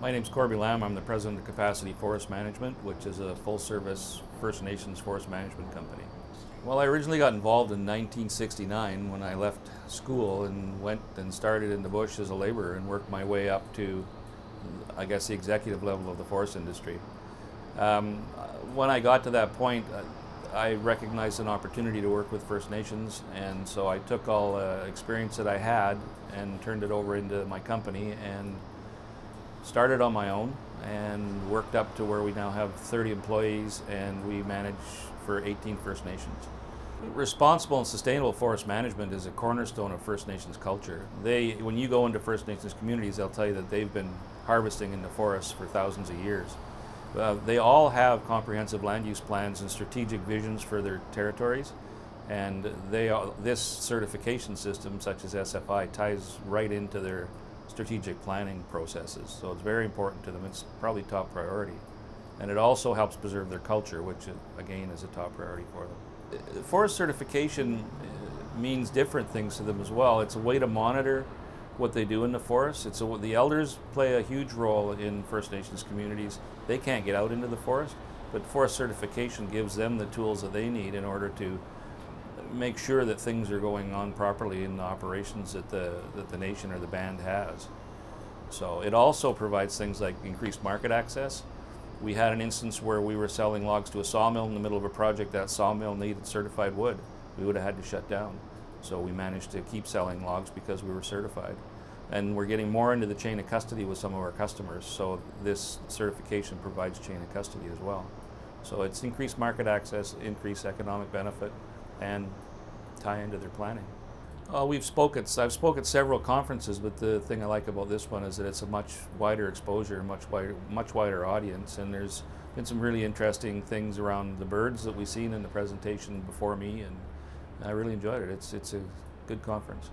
My name's Corby Lamb. I'm the president of Capacity Forest Management, which is a full-service First Nations forest management company. Well, I originally got involved in 1969 when I left school and went and started in the bush as a laborer and worked my way up to, I guess, the executive level of the forest industry. When I got to that point, I recognized an opportunity to work with First Nations, and so I took all experience that I had and turned it over into my company and started on my own and worked up to where we now have 30 employees and we manage for 18 First Nations. Responsible and sustainable forest management is a cornerstone of First Nations culture. When you go into First Nations communities, they'll tell you that they've been harvesting in the forests for thousands of years. They all have comprehensive land use plans and strategic visions for their territories, and this certification system, such as SFI, ties right into their strategic planning processes. So it's very important to them. It's probably top priority. And it also helps preserve their culture, which again is a top priority for them. Forest certification means different things to them as well. It's a way to monitor what they do in the forest. The elders play a huge role in First Nations communities. They can't get out into the forest, but forest certification gives them the tools that they need in order to make sure that things are going on properly in the operations that the nation or the band has. So it also provides things like increased market access. We had an instance where we were selling logs to a sawmill in the middle of a project. That sawmill needed certified wood. We would have had to shut down. So we managed to keep selling logs because we were certified. And we're getting more into the chain of custody with some of our customers, so this certification provides chain of custody as well. So it's increased market access, increased economic benefit, and tie into their planning. I've spoke at several conferences, but the thing I like about this one is that it's a much wider exposure, much wider audience, and there's been some really interesting things around the birds that we've seen in the presentation before me, and I really enjoyed it. It's a good conference.